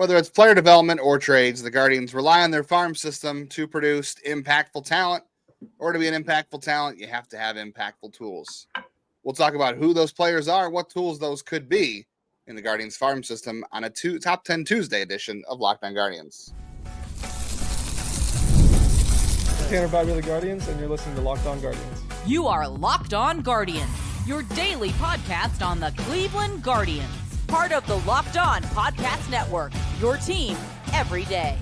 Whether it's player development or trades, the Guardians rely on their farm system to produce impactful talent. Or to be an impactful talent, you have to have impactful tools. We'll talk about who those players are, what tools those could be in the Guardians farm system on a Top 10 Tuesday edition of Locked On Guardians. Tanner Bobby the Guardians, and you're listening to Locked On Guardians. You are Locked On Guardians, your daily podcast on the Cleveland Guardians. Part of the Locked On Podcast Network, your team every day.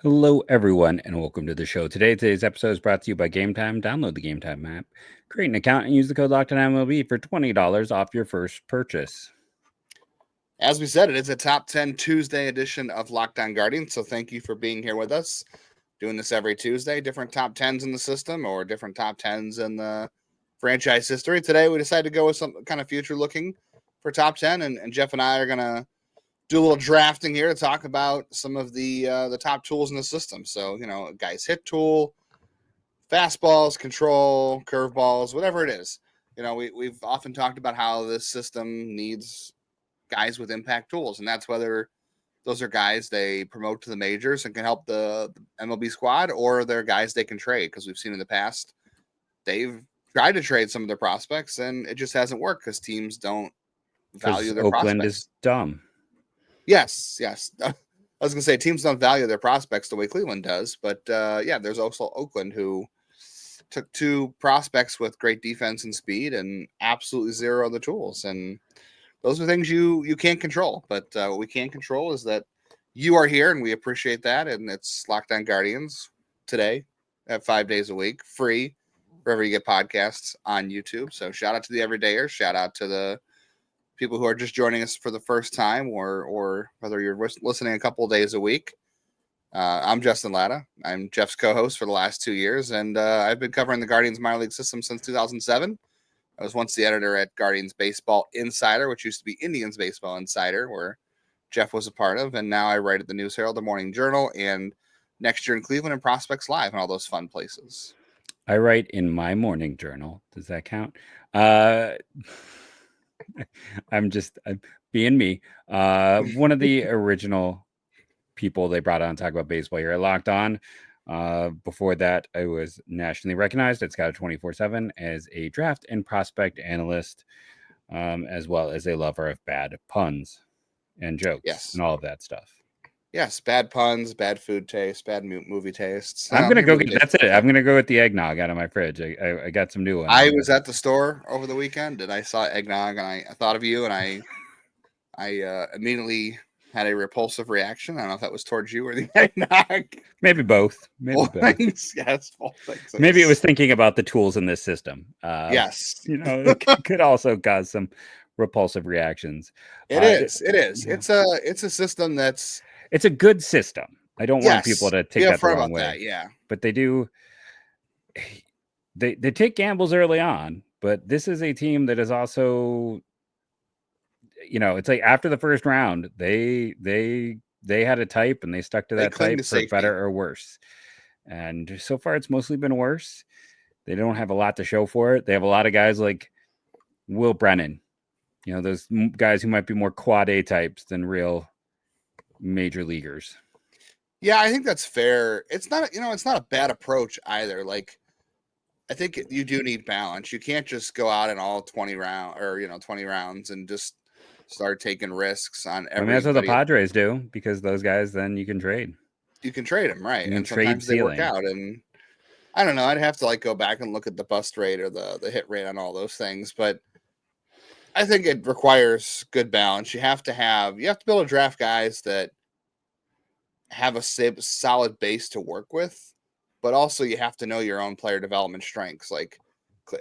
Hello, everyone, and welcome to the show. Today's episode is brought to you by Gametime. Download the Gametime app, create an account, and use the code LOCKEDONMLB for $20 off your first purchase. As we said, it is a Top 10 Tuesday edition of Locked On Guardians, so thank you for being here with us. Doing this every Tuesday, different top 10s in the system or different top 10s in the franchise history. Today, we decided to go with some kind of future looking for top 10, and Jeff and I are going to do a little drafting here to talk about some of the top tools in the system. So, guys, hit tool, fastballs, control, curveballs, whatever it is. We've often talked about how this system needs guys with impact tools, and that's whether those are guys they promote to the majors and can help the MLB squad, or they're guys they can trade, because we've seen in the past they've tried to trade some of their prospects and it just hasn't worked because teams don't value their Oakland prospects. Is dumb. Yes. I was going to say teams don't value their prospects the way Cleveland does, but there's also Oakland who took two prospects with great defense and speed and absolutely zero other tools, and those are things you can't control. But what we can control is that you are here, and we appreciate that. And it's Locked On Guardians today at 5 days a week, free wherever you get podcasts on YouTube. So shout out to the everydayers. Shout out to the people who are just joining us for the first time, or whether you're listening a couple of days a week. I'm Justin Latta. I'm Jeff's co-host for the last 2 years, and I've been covering the Guardians minor league system since 2007. I was once the editor at Guardians Baseball Insider, which used to be Indians Baseball Insider, where Jeff was a part of. And now I write at the News Herald, the Morning Journal, and Next Year in Cleveland and Prospects Live and all those fun places. I write in my morning journal. Does that count? I'm being me. One of the original people they brought on to talk about baseball here at Locked On. Before that, I was nationally recognized at Scout 24/7 as a draft and prospect analyst, as well as a lover of bad puns and jokes, and all of that stuff. Yes, bad puns, bad food taste, bad movie tastes. I'm gonna go get that's it. I'm gonna go with the eggnog out of my fridge. I got some new ones. I was at the store over the weekend and I saw eggnog, and I thought of you, and I immediately had a repulsive reaction. I don't know if that was towards you or the eggnog. Maybe both. Both things. Yes, both things. Maybe it was thinking about the tools in this system. Yes. It could also cause some repulsive reactions. It is. Yeah. It's a system that's... It's a good system. I don't want people to take that the wrong way. That, yeah. But they do... They take gambles early on, but this is a team that is also... it's like after the first round, they had a type and they stuck to that type for better or worse. And so far, it's mostly been worse. They don't have a lot to show for it. They have a lot of guys like Will Brennan, those guys who might be more quad A types than real major leaguers. Yeah, I think that's fair. It's not, it's not a bad approach either. Like, I think you do need balance. You can't just go out in all 20 rounds and just start taking risks on everybody. That's what the Padres do, because those guys, then you can trade. You can trade them, right? And sometimes they work out. And I don't know. I'd have to go back and look at the bust rate or the hit rate on all those things. But I think it requires good balance. You have to be able to draft guys that have a solid base to work with, but also you have to know your own player development strengths.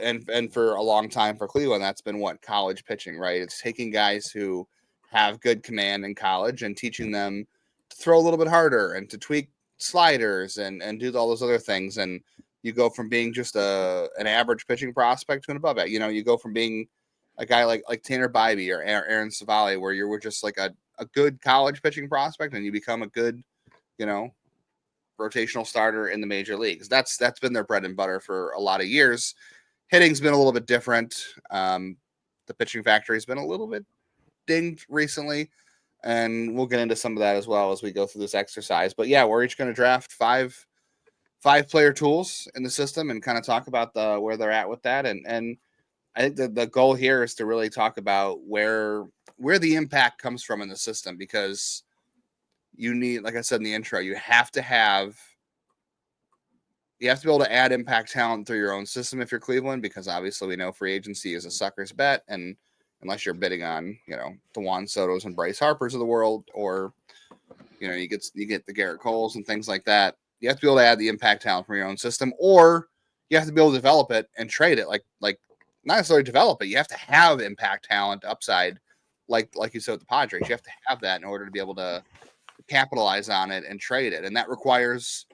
And for a long time for Cleveland, that's been college pitching, right? It's taking guys who have good command in college and teaching them to throw a little bit harder and to tweak sliders and do all those other things. And you go from being just an average pitching prospect to an above it. You go from being a guy like Tanner Bybee or Aaron Savali, where you were just like a good college pitching prospect, and you become a good, rotational starter in the major leagues. That's been their bread and butter for a lot of years. Hitting's been a little bit different. The pitching factory has been a little bit dinged recently. and we'll get into some of that as well as we go through this exercise. But yeah, we're each going to draft five player tools in the system and kind of talk about where they're at with that. And I think the goal here is to really talk about where the impact comes from in the system, because you need, like I said in the intro, you have to be able to add impact talent through your own system if you're Cleveland, because obviously we know free agency is a sucker's bet, and unless you're bidding on, the Juan Sotos and Bryce Harpers of the world, or you get the Garrett Coles and things like that, you have to be able to add the impact talent from your own system, or you have to be able to develop it and trade it. Like not necessarily develop it, you have to have impact talent upside, like you said with the Padres. You have to have that in order to be able to capitalize on it and trade it, and that requires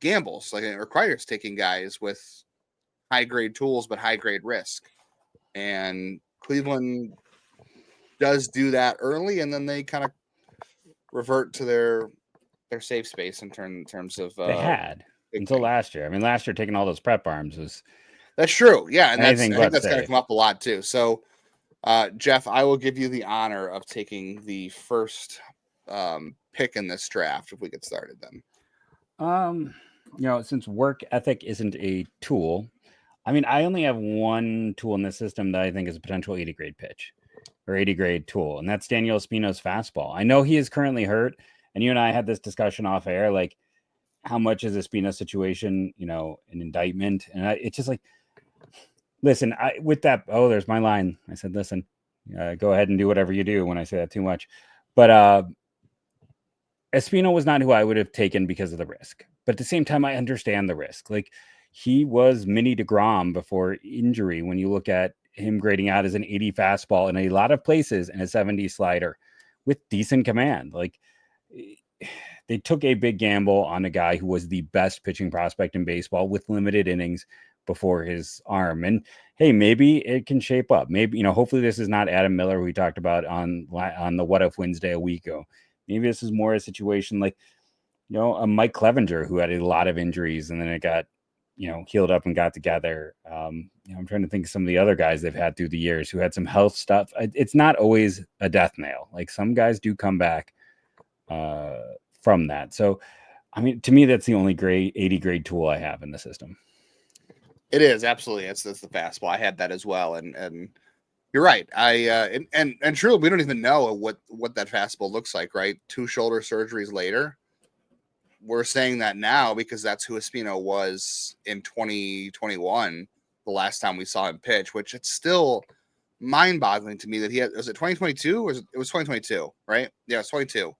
gambles. Like, it requires taking guys with high grade tools but high grade risk, and Cleveland does do that early, and then they kind of revert to their safe space in terms of they had until last year. I mean, last year taking all those prep arms was that's true. Yeah, and I think that's going to come up a lot too. So, Jeff, I will give you the honor of taking the first pick in this draft if we get started then. Since work ethic isn't a tool, I mean, I only have one tool in this system that I think is a potential 80 grade pitch or 80 grade tool, and that's Daniel Espino's fastball. I know he is currently hurt, and you and I had this discussion off air, like, how much is Espino's situation, an indictment? And it's just like, listen, there's my line. I said, listen, go ahead and do whatever you do when I say that too much. But Espino was not who I would have taken because of the risk. But at the same time, I understand the risk. Like, he was mini DeGrom before injury when you look at him grading out as an 80 fastball in a lot of places and a 70 slider with decent command. Like, they took a big gamble on a guy who was the best pitching prospect in baseball with limited innings before his arm. And hey, maybe it can shape up. Maybe, hopefully this is not Adam Miller, who we talked about on the What If Wednesday a week ago. Maybe this is more a situation like, a Mike Clevenger, who had a lot of injuries and then it got, healed up and got together. I'm trying to think of some of the other guys they've had through the years who had some health stuff. It's not always a death nail. Like, some guys do come back from that. So, I mean, to me, that's the only 80 grade tool I have in the system. It is, absolutely. It's the fastball. I had that as well, and you're right. And truly, we don't even know what that fastball looks like, right? 2 shoulder surgeries later. We're saying that now because that's who Espino was in 2021, the last time we saw him pitch, which it's still mind-boggling to me that was it 2022 or it was 2022, right? Yeah, it's 22.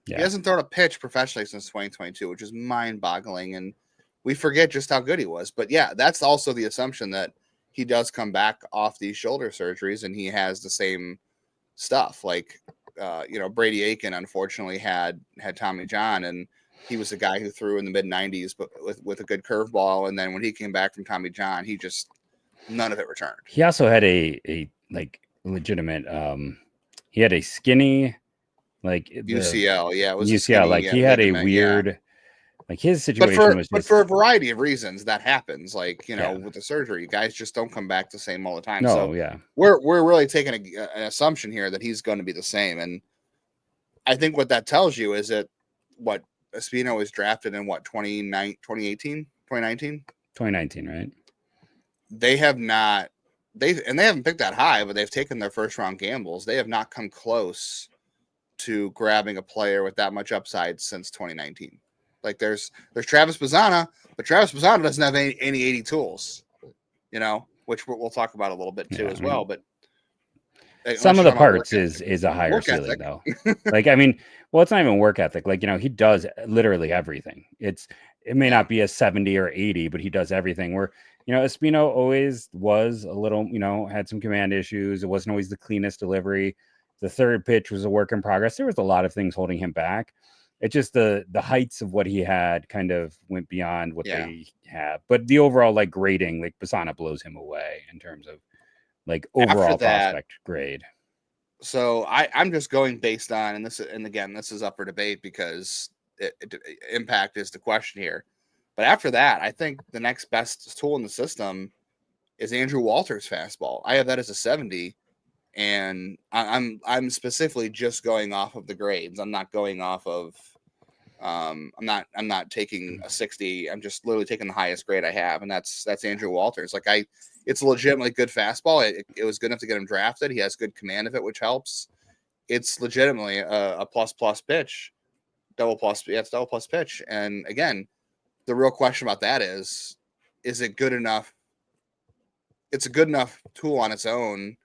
Yeah. He hasn't thrown a pitch professionally since 2022, which is mind-boggling, and we forget just how good he was. But yeah, that's also the assumption that he does come back off these shoulder surgeries and he has the same stuff. Like, Brady Aiken unfortunately had Tommy John, and he was a guy who threw in the mid 90s, but with a good curveball. And then when he came back from Tommy John, none of it returned. He also had a legitimate, he had a skinny, like UCL. Yeah, it was UCL. Skinny, like, he had a weird, like, his situation was but for a variety of reasons that happens. Like, with the surgery, guys just don't come back the same all the time. No, so yeah, we're really taking an assumption here that he's going to be the same. And I think what that tells you is that Espino was drafted in 2019, 2019, right? They haven't picked that high, but they've taken their first round gambles. They have not come close to grabbing a player with that much upside since 2019. Like, there's Travis Bazzana, but Travis Bazzana doesn't have any 80 tools, which we'll talk about a little bit too as well. But some of the parts is a higher ceiling though. Like, I mean, well, it's not even work ethic. Like, he does literally everything. It may not be a 70 or 80, but he does everything. Where, Espino always was a little, had some command issues. It wasn't always the cleanest delivery. The third pitch was a work in progress. There was a lot of things holding him back. It's just the heights of what he had kind of went beyond what they have. But the overall, like, grading, like, Bazzana blows him away in terms of, like, overall prospect grade. So I'm just going based on, and again, this is up for debate because impact is the question here. But after that, I think the next best tool in the system is Andrew Walter's fastball. I have that as a 70. and I'm specifically just going off of the grades. I'm not going off of I'm not taking a 60. I'm just literally taking the highest grade I have, and that's Andrew Walters. Like it's a legitimately good fastball. It was good enough to get him drafted. He has good command of it, which helps. It's legitimately a plus pitch, double plus. Yeah, it's double plus pitch. And again, the real question about that is it good enough? It's a good enough tool on its own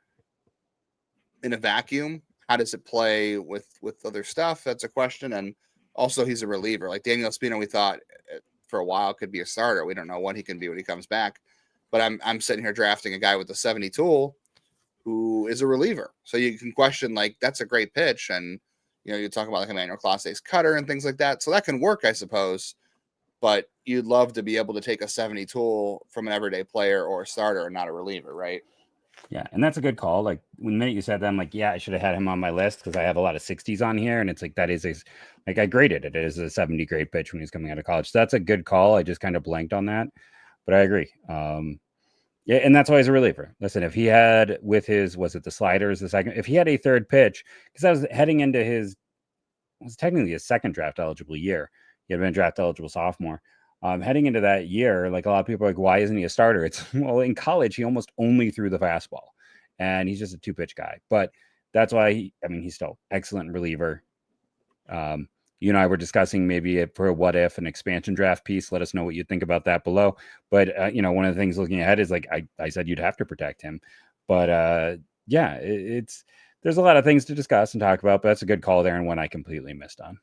in a vacuum. How does it play with other stuff? That's a question. And also, he's a reliever. Like Daniel Espino, we thought for a while could be a starter. We don't know what he can be when he comes back. But I'm sitting here drafting a guy with a 70 tool who is a reliever. So you can question, like, that's a great pitch. And, you talk about like Emmanuel Clase's cutter and things like that. So that can work, I suppose. But you'd love to be able to take a 70 tool from an everyday player or a starter and not a reliever, right? Yeah, and that's a good call. Like when the minute you said that, I'm like, yeah, I should have had him on my list because I have a lot of 60s on here, and it's like that is I graded it as a 70 grade pitch when he's coming out of college. So that's a good call. I just kind of blanked on that, but I agree. Yeah, and that's why he's a reliever. Listen, if he had with his the sliders the second, if he had a third pitch, because I was heading into it was technically his second draft eligible year. He had been a draft eligible sophomore. Heading into that year, like a lot of people are like, why isn't he a starter? It's well, in college, he almost only threw the fastball, and he's just a 2-pitch guy. But that's why he's still excellent reliever. You and I were discussing maybe for a what if an expansion draft piece. Let us know what you think about that below. But one of the things looking ahead is like I said, you'd have to protect him. But yeah, there's a lot of things to discuss and talk about. But that's a good call there, and one I completely missed on.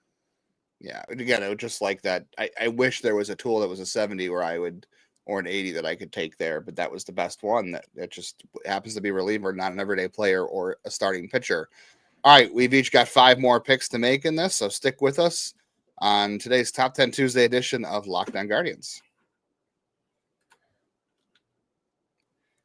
Yeah, again, it would just like that. I wish there was a tool that was a 70 or an 80 that I could take there, but that was the best one. That just happens to be a reliever, not an everyday player or a starting pitcher. All right, we've each got 5 more picks to make in this, so stick with us on today's Top 10 Tuesday edition of Locked On Guardians.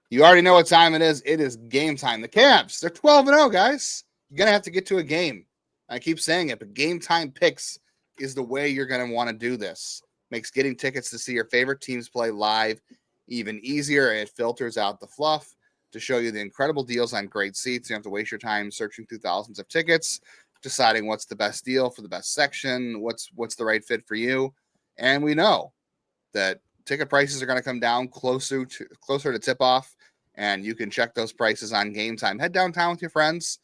You already know what time it is. It is game time. The Cavs, they're 12-0, guys. You're going to have to get to a game. I keep saying it, but game time picks is the way you're going to want to do this. Makes getting tickets to see your favorite teams play live even easier. It filters out the fluff to show you the incredible deals on great seats. You don't have to waste your time searching through thousands of tickets, deciding what's the best deal for the best section, what's the right fit for you. And we know that ticket prices are going to come down closer to tip off, and you can check those prices on Game Time. Head downtown with your friends,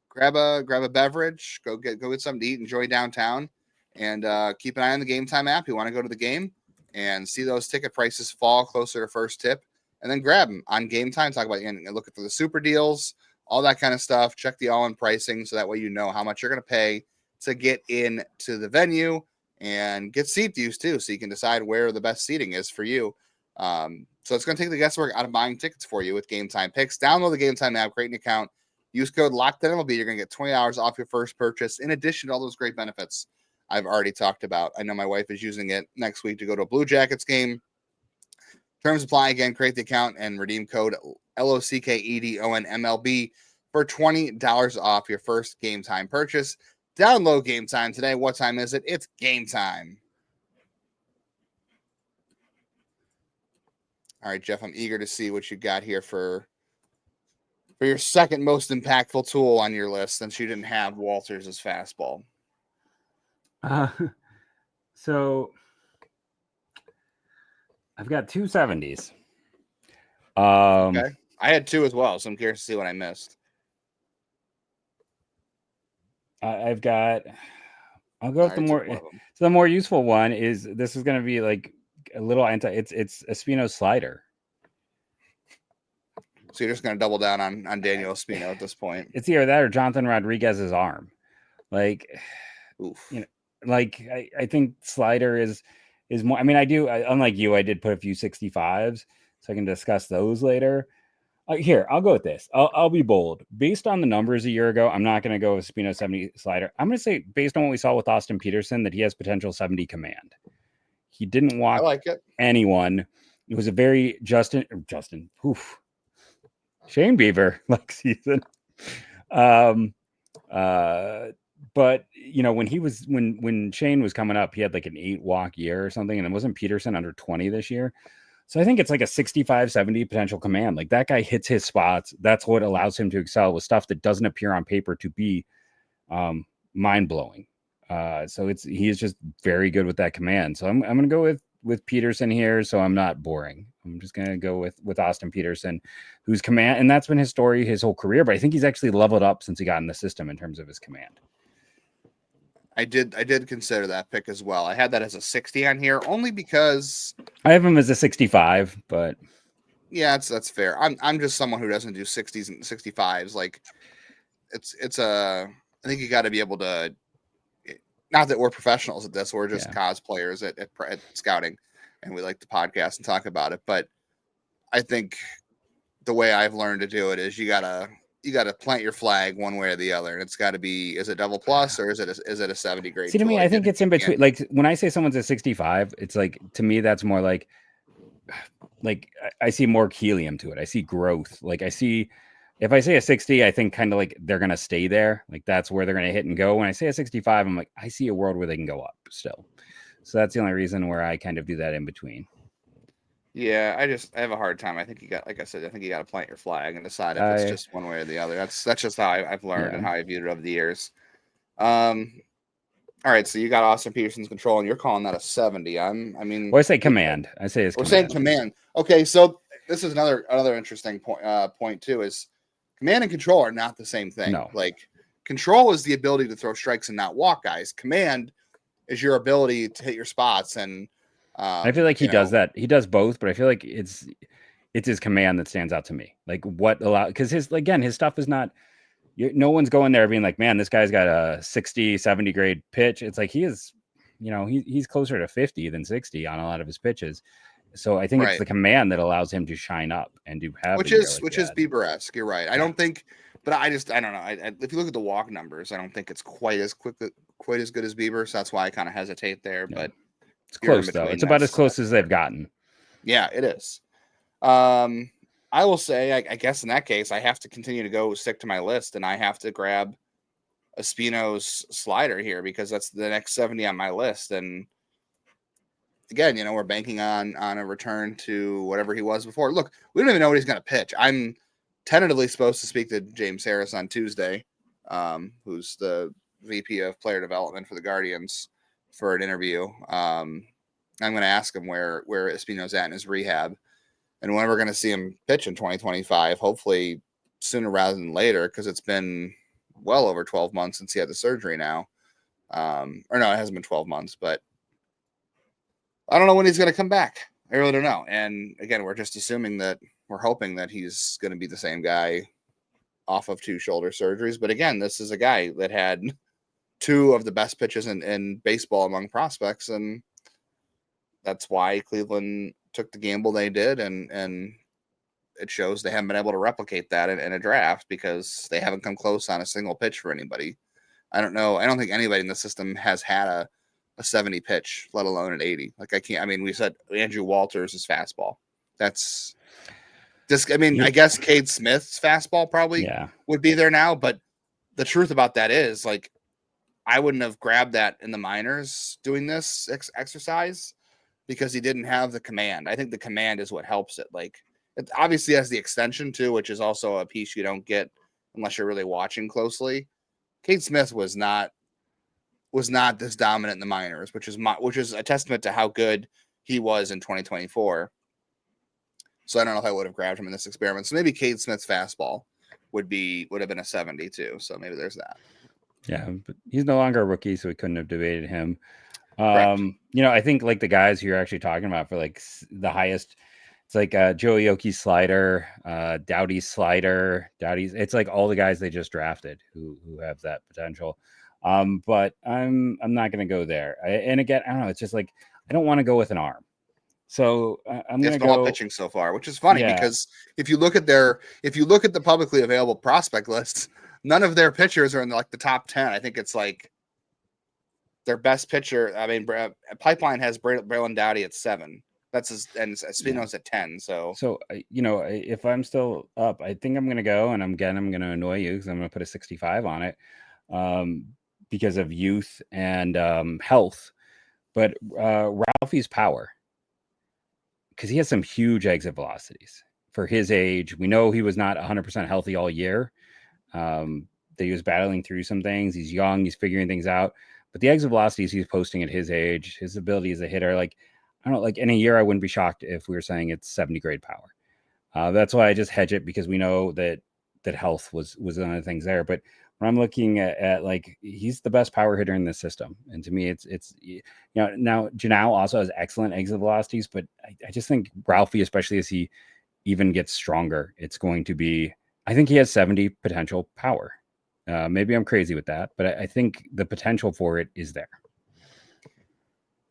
grab a beverage, go get something to eat, enjoy downtown. And keep an eye on the Game Time app. You want to go to the game and see those ticket prices fall closer to first tip, and then grab them on Game Time. Talk about and look for the super deals, all that kind of stuff. Check the all-in pricing so that way you know how much you're going to pay to get into the venue and get seat views too, so you can decide where the best seating is for you. So it's going to take the guesswork out of buying tickets for you with Game Time picks. Download the Game Time app, create an account, use code LOCKEDONMLB. You're going to get $20 off your first purchase, in addition to all those great benefits I've already talked about. I know my wife is using it next week to go to a Blue Jackets game. Terms apply. Again, create the account and redeem code LOCKEDONMLB for $20 off your first Game Time purchase. Download Game Time today. What time is it? It's game time. All right, Jeff, I'm eager to see what you got here for your second most impactful tool on your list, since you didn't have Walters' fastball. So I've got 2 70s. Okay. I had 2 as well, so I'm curious to see what I missed. I'll go with the more useful one. This is going to be like a little it's Espino's slider. So you're just going to double down on Daniel Espino at this point. It's either that or Jonathan Rodriguez's arm. Like, oof. I think slider is more. Unlike you, I did put a few 65s, so I can discuss those later. Here, I'll go with this. I'll be bold. Based on the numbers a year ago, I'm not going to go with Espino 70 slider. I'm going to say, based on what we saw with Austin Peterson, that he has potential 70 command. He didn't walk anyone. It was a very Shane Bieber like season. But when Shane was coming up, he had like an 8 walk year or something, and it wasn't Peterson under 20 this year. So I think it's like a 65, 70 potential command. Like that guy hits his spots. That's what allows him to excel with stuff that doesn't appear on paper to be mind blowing. So he is just very good with that command. So I'm going to go with Peterson here. So I'm not boring. I'm just going to go with Austin Peterson, whose command, and that's been his story his whole career. But I think he's actually leveled up since he got in the system in terms of his command. I did consider that pick as well. I had that as a 60 on here only because I have him as a 65, but yeah, that's fair. I'm just someone who doesn't do 60s and 65s. Like I think you got to be able to. Not that we're professionals at this, we're just cosplayers at scouting, and we like to podcast and talk about it. But I think the way I've learned to do it is you gotta plant your flag one way or the other, and it's got to be, is it double plus or is it a 70 grade? See, to me, I think it's in between. Like when I say someone's a 65, it's like, to me, that's more like I see more helium to it. I see growth. Like if I say a 60, I think kind of like they're going to stay there. Like that's where they're going to hit and go. When I say a 65, I'm like, I see a world where they can go up still. So that's the only reason where I kind of do that in between. Yeah, I have a hard time. I think you got to plant your flag and decide if it's just one way or the other. That's just how I've learned and how I viewed it over the years. All right, so you got Austin Peterson's control, and you're calling that a 70. I say command. I say it's. We're saying command. Okay, so this is another interesting point too. Is command and control are not the same thing. No. Like control is the ability to throw strikes and not walk guys. Command is your ability to hit your spots and. I feel like he does that. He does both, but I feel like it's his command that stands out to me. Like what because his stuff is not. No one's going there being like, man, this guy's got a 60, 70 grade pitch. It's like he is, he's closer to 50 than 60 on a lot of his pitches. So I think it's the command that allows him to shine up and to have which is Bieber-esque. You're right. I don't think, but I don't know. If you look at the walk numbers, I don't think it's quite as good as Bieber. So that's why I kind of hesitate there. Yeah. But it's close though. It's about as close as they've gotten. Yeah, it is. I will say, I guess in that case, I have to continue to stick to my list, and I have to grab Espino's slider here because that's the next 70 on my list. And again, we're banking on a return to whatever he was before. Look, we don't even know what he's going to pitch. I'm tentatively supposed to speak to James Harris on Tuesday, who's the VP of player development for the Guardians, for an interview. I'm going to ask him where Espino's at in his rehab and when we're going to see him pitch in 2025, hopefully sooner rather than later, because it's been well over 12 months since he had the surgery now. Or no, it hasn't been 12 months, but I don't know when he's going to come back. I really don't know. And again, we're just assuming that we're hoping that he's going to be the same guy off of 2 shoulder surgeries. But again, this is a guy that had 2 of the best pitches in baseball among prospects. And that's why Cleveland took the gamble they did. And it shows they haven't been able to replicate that in a draft because they haven't come close on a single pitch for anybody. I don't know. I don't think anybody in the system has had a 70 pitch, let alone an 80. Like we said Andrew Walters' fastball. That's just, I guess Cade Smith's fastball probably would be there now. But the truth about that is, like, I wouldn't have grabbed that in the minors doing this exercise because he didn't have the command. I think the command is what helps it. Like, it obviously has the extension too, which is also a piece you don't get unless you're really watching closely. Cade Smith was not this dominant in the minors, which is a testament to how good he was in 2024. So I don't know if I would have grabbed him in this experiment. So maybe Cade Smith's fastball would have been a 70 too. So maybe there's that. Yeah, but he's no longer a rookie, so we couldn't have debated him. Correct. I think like the guys who you're actually talking about for like the highest, it's like Joe Yoki's slider, Doughty's slider, it's like all the guys they just drafted who have that potential. But I'm not going to go there. And again, I don't know. It's just like, I don't want to go with an arm. So I'm going to go pitching so far, which is funny because if you look at the publicly available prospect lists, none of their pitchers are in like the top 10. I think it's like their best pitcher. Pipeline has Braylon Doughty at 7. And Espino's at 10. So if I'm still up, I think I'm going to go, and I'm going to annoy you because I'm going to put a 65 on it. Because of youth and health, but Ralphie's power. because he has some huge exit velocities for his age. We know he was not 100% healthy all year. That he was battling through some things. He's young, he's figuring things out. But the exit velocities he's posting at his age, his ability as a hitter, like, I don't know, like in a year, I wouldn't be shocked if we were saying it's 70 grade power. That's why I just hedge it, because we know that health was one of the things there. But when I'm looking at like, he's the best power hitter in this system. And to me, it's now Janelle also has excellent exit velocities, but I just think Ralphie, especially as he even gets stronger, it's going to be, I think he has 70 potential power. Maybe I'm crazy with that, but I think the potential for it is there.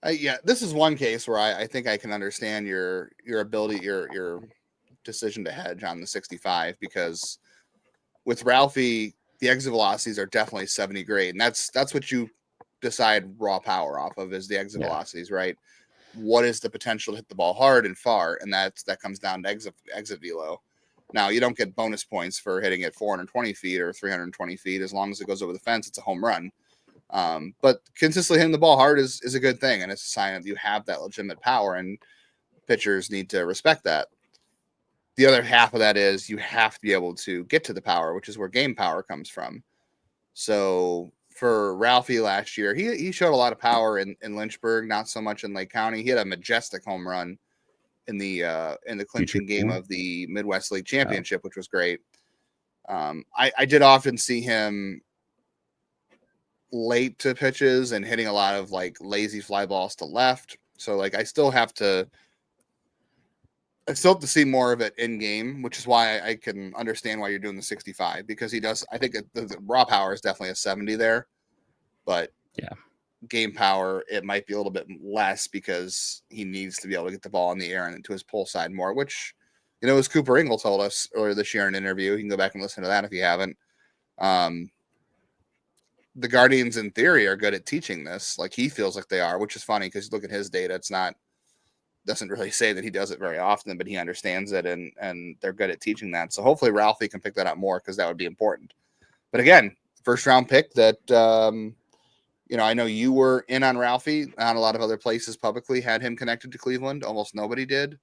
Yeah, this is one case where I think I can understand your ability, your decision to hedge on the 65, because with Ralphie, the exit velocities are definitely 70 grade, and that's what you decide raw power off of, is the exit velocities, right? What is the potential to hit the ball hard and far, and that comes down to exit velo. Now, you don't get bonus points for hitting it 420 feet or 320 feet. As long as it goes over the fence, it's a home run. But consistently hitting the ball hard is a good thing, and it's a sign that you have that legitimate power, and pitchers need to respect that. The other half of that is you have to be able to get to the power, which is where game power comes from. So for Ralphie last year, he showed a lot of power in Lynchburg, not so much in Lake County. He had a majestic home run in the clinching game of the Midwest League Championship, which was great. I did often see him late to pitches and hitting a lot of like lazy fly balls to left. So like I still have to see more of it in game, which is why I can understand why you're doing the 65, because he does. I think the raw power is definitely a 70 there, but game power, it might be a little bit less, because he needs to be able to get the ball in the air and into his pull side more, which, as Cooper Ingle told us earlier this year in an interview. You can go back and listen to that if you haven't. The Guardians in theory are good at teaching this. Like, he feels like they are, which is funny, because look at his data. It's not, doesn't really say that he does it very often, but he understands it, and they're good at teaching that. So hopefully Ralphie can pick that up more, because that would be important. But again, first round pick that, I know you were in on Ralphie. Not a lot of other places publicly had him connected to Cleveland. Almost nobody did.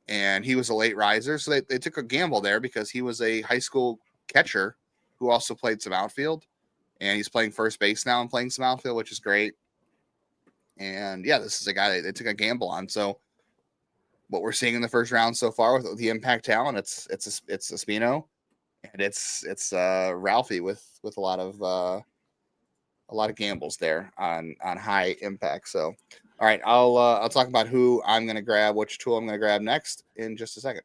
And he was a late riser. So they took a gamble there, because he was a high school catcher who also played some outfield. And he's playing first base now and playing some outfield, which is great. And yeah, this is a guy they took a gamble on. So what we're seeing in the first round so far with the impact talent, it's Espino, and it's Ralphie with a lot of gambles there on high impact. So, all right, I'll talk about who I'm going to grab, which tool I'm going to grab next in just a second.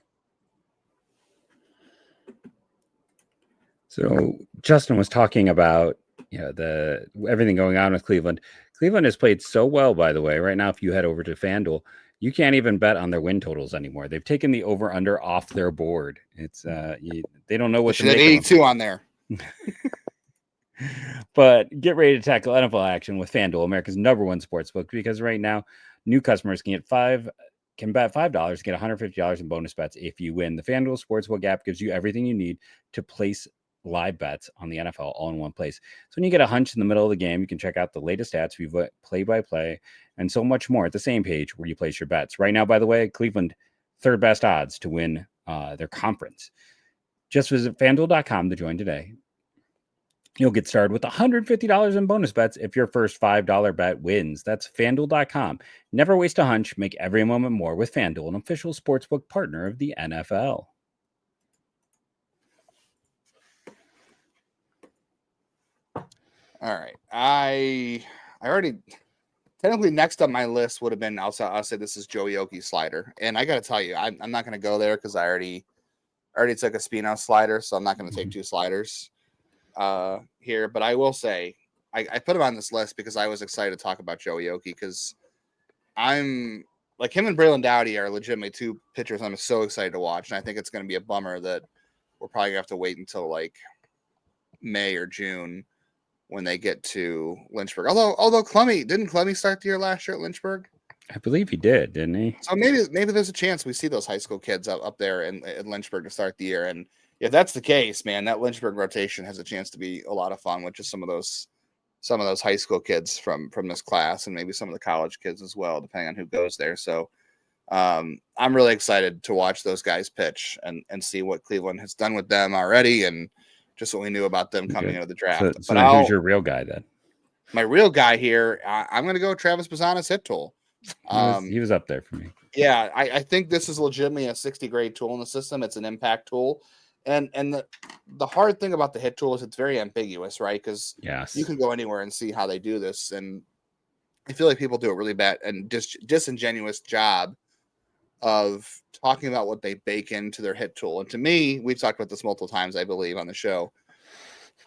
So Justin was talking about the everything going on with Cleveland. Cleveland has played so well, by the way. Right now, if you head over to FanDuel, you can't even bet on their win totals anymore. They've taken the over under off their board. It's they don't know what to make. 82 on there. But get ready to tackle NFL action with FanDuel, America's #1 sportsbook, because right now new customers can bet $5 to get $150 in bonus bets if you win. The FanDuel Sportsbook app gives you everything you need to place live bets on the NFL all in one place. So when you get a hunch in the middle of the game, you can check out the latest stats, view play-by-play, and so much more at the same page where you place your bets. Right now, by the way, Cleveland, third best odds to win their conference. Just visit FanDuel.com to join today. You'll get started with $150 in bonus bets if your first $5 bet wins. That's FanDuel.com. Never waste a hunch. Make every moment more with FanDuel, an official sportsbook partner of the NFL. All right. I already technically next on my list would have been, I'll say this is Joe Yoki's slider. And I got to tell you, I'm not going to go there, because I already took a Espino slider, so I'm not going to take two sliders here. But I will say, I put him on this list because I was excited to talk about Joe Yoki, because I'm like, him and Braylon Doughty are legitimately two pitchers I'm so excited to watch. And I think it's going to be a bummer that we're probably going to have to wait until like May or June when they get to Lynchburg. Although didn't Clemmy start the year last year at Lynchburg? I believe he did, didn't he? So maybe there's a chance we see those high school kids up there in Lynchburg to start the year. And if that's the case, man, that Lynchburg rotation has a chance to be a lot of fun with just some of those high school kids from this class, and maybe some of the college kids as well, depending on who goes there. So I'm really excited to watch those guys pitch and see what Cleveland has done with them already, and just what we knew about them coming into the draft. So then who's your real guy then? My real guy here, I'm going to go Travis Bazzana's hit tool. He was up there for me. Yeah, I think this is legitimately a 60 grade tool in the system. It's an impact tool. And the hard thing about the hit tool is it's very ambiguous, right? Because you can go anywhere and see how they do this. And I feel like people do a really bad and disingenuous job of talking about what they bake into their hit tool. And to me, we've talked about this multiple times, I believe, on the show.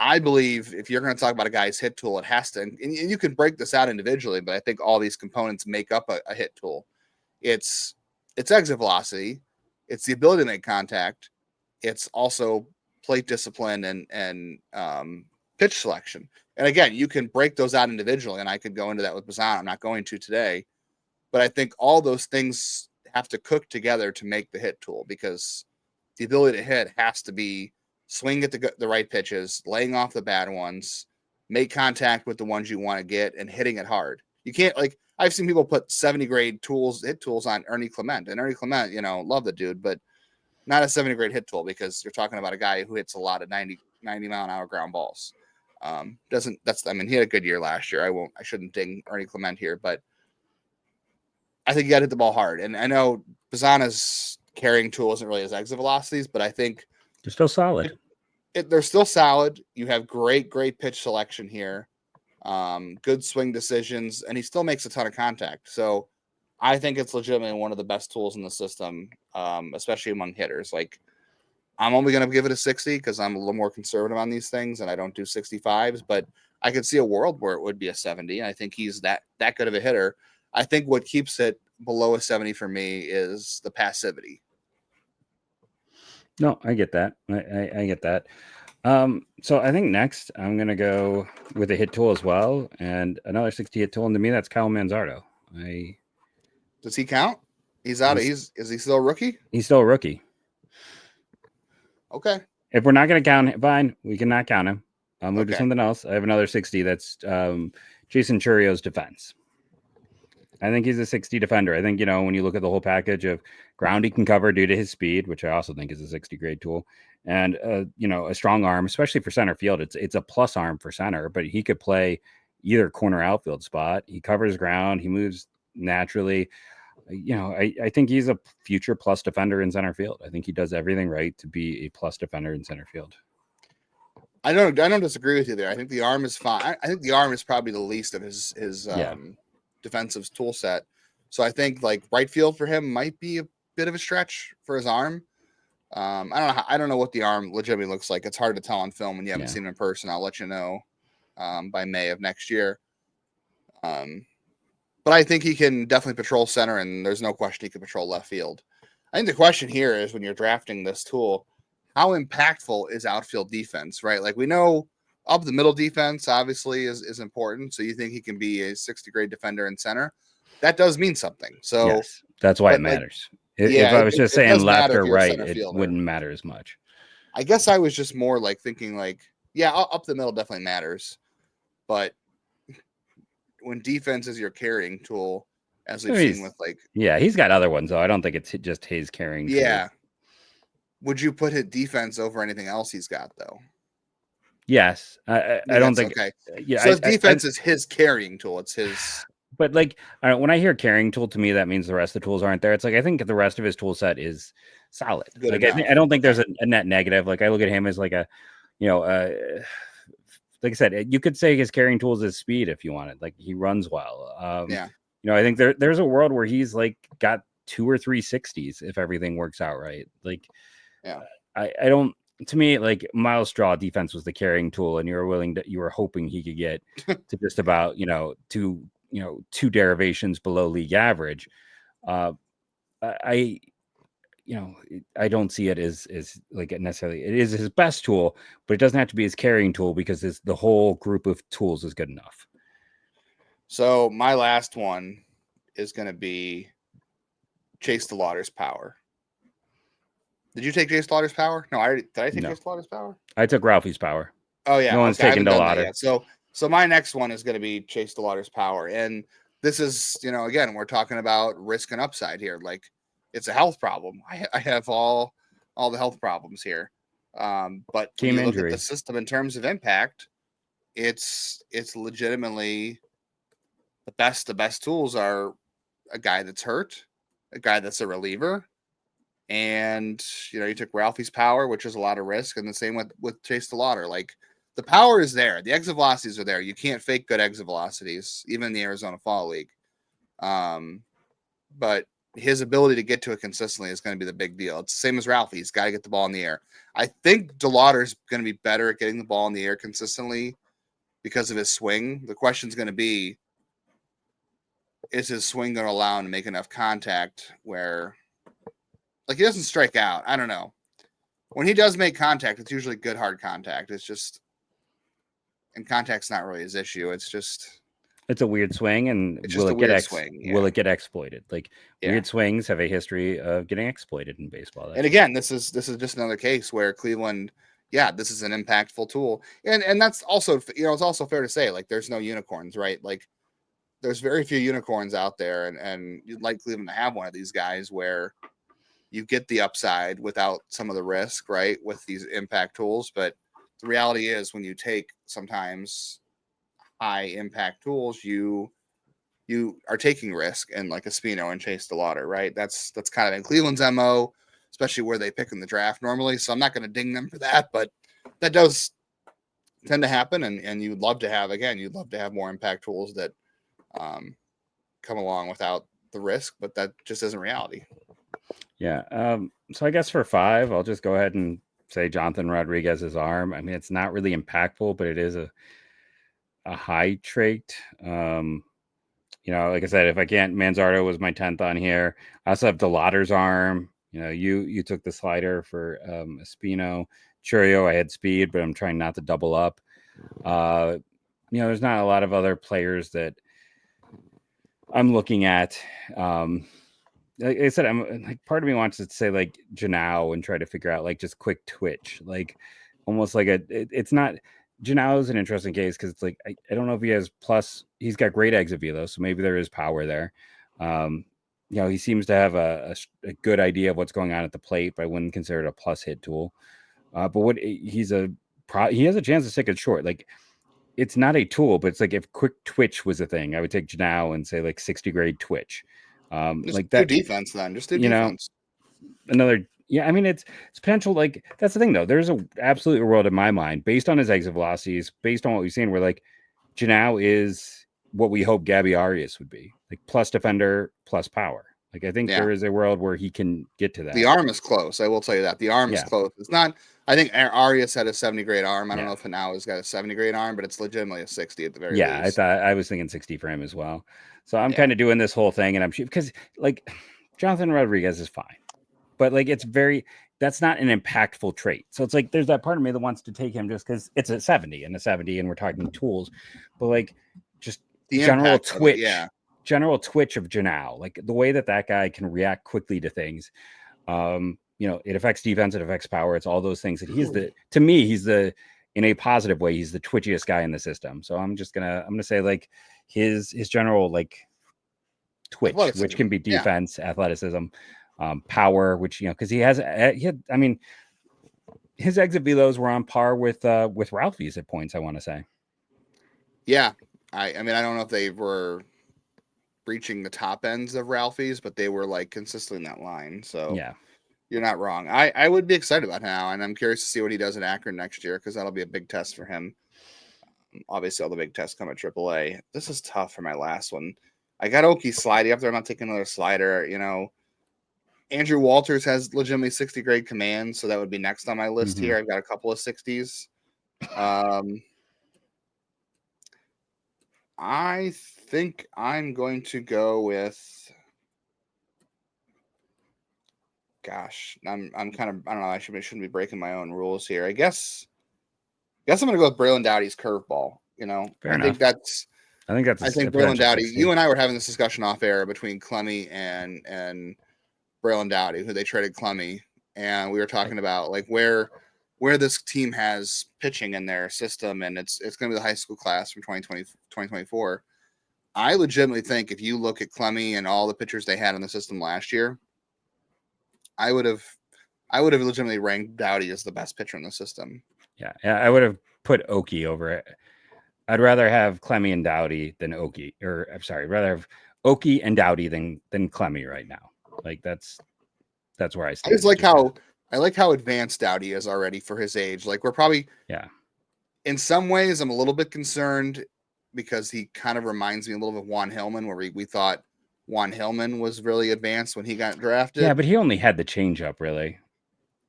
I believe if you're going to talk about a guy's hit tool, it has to, and you can break this out individually, but I think all these components make up a hit tool. It's exit velocity. It's the ability to make contact. It's also plate discipline and pitch selection. And again, you can break those out individually, and I could go into that with Bazzana. I'm not going to today, but I think all those things have to cook together to make the hit tool, because the ability to hit has to be swing at the right pitches, laying off the bad ones, make contact with the ones you want to get, and hitting it hard. You can't, like, I've seen people put 70 grade hit tools on Ernie Clement, and Ernie Clement, love the dude, but not a 70 grade hit tool, because you're talking about a guy who hits a lot of 90 mile an hour ground balls. He had a good year last year. I shouldn't ding Ernie Clement here, but I think you got to hit the ball hard. And I know Bazzana's carrying tool isn't really his exit velocities, but I think they're still solid. They're still solid. You have great pitch selection here, good swing decisions, and he still makes a ton of contact. So I think it's legitimately one of the best tools in the system, especially among hitters. Like, I'm only going to give it a 60 because I'm a little more conservative on these things, and I don't do 65s, but I could see a world where it would be a 70. I think he's that good of a hitter. I think what keeps it below a 70 for me is the passivity. No, I get that. I get that. So I think next I'm going to go with a hit tool as well, and another 60 hit tool. And to me, that's Kyle Manzardo. Does he count? He's out. Is he still a rookie? He's still a rookie. Okay. If we're not going to count him, fine. We cannot count him. I'll move to something else. I have another 60. That's Jason Churrio's defense. I think he's a 60 defender. I think, when you look at the whole package of ground he can cover due to his speed, which I also think is a 60 grade tool, and, a strong arm, especially for center field. It's a plus arm for center, but he could play either corner outfield spot. He covers ground. He moves naturally. I think he's a future plus defender in center field. I think he does everything right to be a plus defender in center field. I don't disagree with you there. I think the arm is fine. I think the arm is probably the least of his defensive tool set. So I think like right field for him might be a bit of a stretch for his arm. I don't know what the arm legitimately looks like. It's hard to tell on film when you haven't seen him in person. I'll let you know by May of next year. But I think he can definitely patrol center, and there's no question he can patrol left field. I think the question here is, when you're drafting this tool, how impactful is outfield defense, right? Like, we know up the middle defense obviously is important. So you think he can be a 60 grade defender in center? That does mean something. So yes, that's why it matters. If I was just saying left or right, it wouldn't matter as much. I guess I was just more like thinking like, up the middle definitely matters. But when defense is your carrying tool, as we've seen with he's got other ones though. I don't think it's just his carrying tool. Would you put his defense over anything else he's got though? Yes. I don't think okay. So his defense is his carrying tool. It's his. But when I hear carrying tool, to me that means the rest of the tools aren't there. It's like I think the rest of his tool set is solid. I don't think there's a net negative. Like, I look at him as like a, like I said, you could say his carrying tools is speed if you wanted. Like, he runs well. I think there's a world where he's like got 2 or 3 60s if everything works out right. Like, I don't. To me, like, Miles Straw defense was the carrying tool, and you were hoping he could get to just about two derivations below league average. I don't see it as like necessarily it is his best tool, but it doesn't have to be his carrying tool, because the whole group of tools is good enough. So my last one is going to be Chase DeLauter's power. Did you take Chase DeLauter's power? No, did I take Chase DeLauter's power? I took Ralphie's power. Oh yeah, no one's taking DeLauter. So my next one is going to be Chase DeLauter's power, and this is, again, we're talking about risk and upside here. Like, it's a health problem. I have all the health problems here. But when you look at the system in terms of impact, it's legitimately the best tools are a guy that's hurt, a guy that's a reliever, and you took Ralphy's power, which is a lot of risk, and the same with Chase DeLauter. Like, the power is there, the exit velocities are there. You can't fake good exit velocities, even in the Arizona Fall League. But his ability to get to it consistently is going to be the big deal. It's the same as Ralphie. He's got to get the ball in the air. I think DeLauter's going to be better at getting the ball in the air consistently because of his swing. The question's going to be, is his swing going to allow him to make enough contact where, like, he doesn't strike out? I don't know. When he does make contact, it's usually good hard contact. It's just, and contact's not really his issue. It's a weird swing, and will it get exploited? Like, weird swings have a history of getting exploited in baseball. And again, this is just another case where Cleveland, this is an impactful tool. And that's also, it's also fair to say, like, there's no unicorns, right? Like, there's very few unicorns out there, and you'd like Cleveland to have one of these guys where you get the upside without some of the risk, right, with these impact tools. But the reality is, when you take sometimes high impact tools, you are taking risk, and like Espino and Chase DeLauter, right? That's kind of in Cleveland's MO, especially where they pick in the draft normally. So I'm not going to ding them for that, but that does tend to happen. And you'd love to have more impact tools that come along without the risk, but that just isn't reality. Yeah. So I guess for 5, I'll just go ahead and say Jonathan Rodriguez's arm. I mean, it's not really impactful, but it is a high trait. Like I said, if I can't, Manzardo was my 10th on here. I also have DeLauter's arm. You took the slider for Espino. Churio, I had speed, but I'm trying not to double up. There's not a lot of other players that I'm looking at. Like I said, I'm like, part of me wants to say like Janao and try to figure out like just quick twitch, like almost like it's not. Janao is an interesting case because it's like I don't know if he has plus. He's got great exit velo, so maybe there is power there. He seems to have a good idea of what's going on at the plate, but I wouldn't consider it a plus hit tool. But he has a chance to stick it short. Like, it's not a tool, but it's like if quick twitch was a thing, I would take Janao and say like 60 grade twitch. Just like do that defense then. Just do defense. Another. Yeah, I mean, it's potential. Like, that's the thing, though. There's absolutely a world in my mind, based on his exit velocities, based on what we've seen, where like Janao is what we hope Gabby Arias would be, like plus defender, plus power. Like, I think there is a world where he can get to that. The arm is close. I will tell you that the arm is close. It's not. I think Arias had a 70 grade arm. I don't know if now has got a 70 grade arm, but it's legitimately a 60 at the very least. I was thinking 60 for him as well. So I'm kind of doing this whole thing, and I'm because like Jonathan Rodriguez is fine. But like that's not an impactful trait. So it's like there's that part of me that wants to take him just because it's a 70 and we're talking tools, but like just the general twitch, general twitch of Janao, like the way that guy can react quickly to things. It affects defense, it affects power. It's all those things that he's in a positive way, he's the twitchiest guy in the system. So I'm gonna say like his general like twitch, which can be defense, athleticism, power, which because his exit velos were on par with Ralphie's at points, I want to say. I mean, I don't know if they were reaching the top ends of Ralphie's, but they were like consistently in that line. So you're not wrong. I would be excited about now, and I'm curious to see what he does in Akron next year, because that'll be a big test for him. Obviously all the big tests come at AAA. This is tough for my last one. I got Oki sliding up there. I'm not taking another slider. Andrew Walters has legitimately 60 grade command, so that would be next on my list here. I've got a couple of 60s. I think I'm going to go with. Gosh, I'm kind of, I don't know. I shouldn't be breaking my own rules here. I guess I'm going to go with Braylon Doughty's curveball. I think that's. I think Braylon Doughty. You and I were having this discussion off air between Clemmy and Braylon Doughty, who they traded Clemmy, and we were talking about like where this team has pitching in their system, and it's going to be the high school class from 2024. I legitimately think if you look at Clemmy and all the pitchers they had in the system last year, I would have legitimately ranked Doughty as the best pitcher in the system. Yeah, I would have put Oki over it. I'd rather have Clemmy and Doughty than Oki, or I'm sorry, rather have Oki and Doughty than Clemmy right now. Like that's where I stand. I just like how advanced Doughty is already for his age. Like we're probably in some ways I'm a little bit concerned because he kind of reminds me a little bit of Juan Hillman, where we thought Juan Hillman was really advanced when he got drafted. Yeah, but he only had the changeup, really.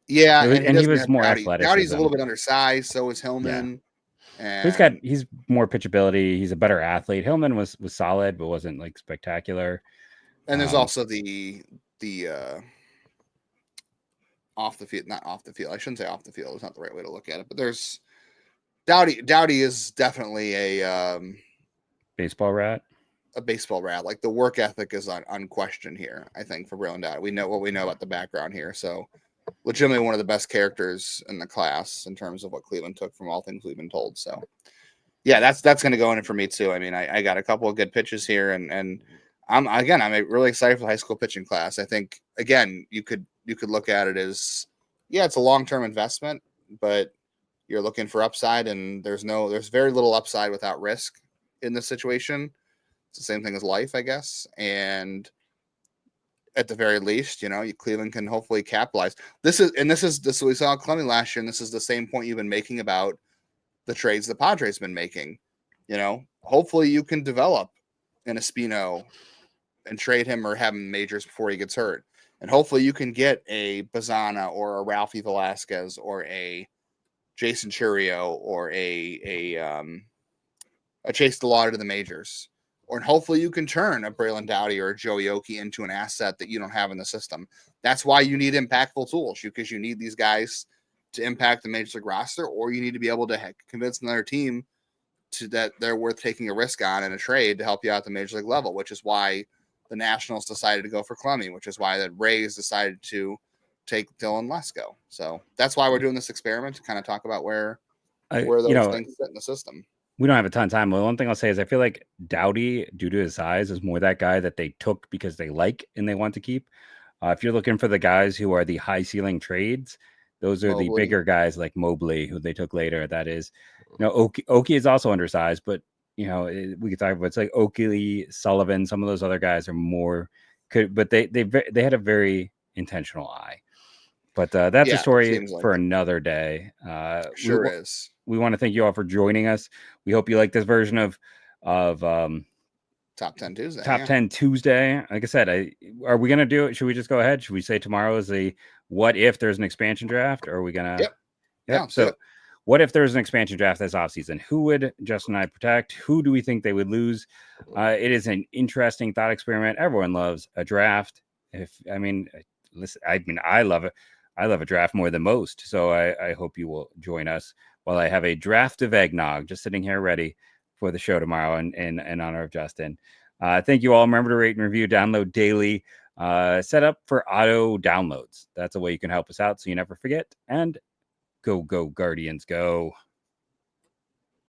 Yeah, and he was more athletic. Doughty's a little bit undersized, so is Hillman. Yeah. And he's more pitchability. He's a better athlete. Hillman was solid, but wasn't like spectacular. And there's also the off the field, not off the field. I shouldn't say off the field. It's not the right way to look at it. But there's Doughty is definitely a baseball rat. A baseball rat. Like the work ethic is unquestioned here. I think for Braylon Doughty, we know what we know about the background here. So legitimately one of the best characters in the class in terms of what Cleveland took from all things we've been told. So yeah, that's going to go in it for me too. I mean, I got a couple of good pitches here, and I'm really excited for the high school pitching class. I think again, you could look at it as it's a long-term investment, but you're looking for upside, and there's very little upside without risk in this situation. It's the same thing as life, I guess. And at the very least, Cleveland can hopefully capitalize. This is we saw Clemmy last year, and this is the same point you've been making about the trades the Padres been making. Hopefully you can develop an Espino and trade him or have him majors before he gets hurt. And hopefully you can get a Bazzana or a Ralphy Velazquez or a Jason Churio or a Chase DeLauter to the majors. Or hopefully you can turn a Braylon Doughty or a Joey Oki into an asset that you don't have in the system. That's why you need impactful tools, because you need these guys to impact the major league roster, or you need to be able to convince another team that they're worth taking a risk on in a trade to help you out at the major league level, which is why the Nationals decided to go for Clemmy, which is why the Rays decided to take Dylan Lesko. So that's why we're doing this experiment, to kind of talk about where those things fit in the system. We don't have a ton of time. But one thing I'll say is I feel like Doughty, due to his size, is more that guy that they took because they like and they want to keep. If you're looking for the guys who are the high ceiling trades, those are the bigger guys like Mobley, who they took later. That is, Oki is also undersized, but we could talk about it's like Oakley, Sullivan. Some of those other guys are more but they had a very intentional eye. But that's a story for another day. Sure is. We want to thank you all for joining us. We hope you like this version of Top 10 Tuesday. Top 10 Tuesday. Like I said, are we going to do it? Should we just go ahead? Should we say tomorrow is the what if there's an expansion draft? Or are we going to? Yep. Yeah. So what if there's an expansion draft this offseason? Who would Justin and I protect? Who do we think they would lose? It is an interesting thought experiment. Everyone loves a draft. I love it. I love a draft more than most. So I hope you will join us while I have a draft of eggnog just sitting here ready for the show tomorrow in honor of Justin. Thank you all. Remember to rate and review, download daily, set up for auto downloads. That's a way you can help us out so you never forget. And go Guardians, go.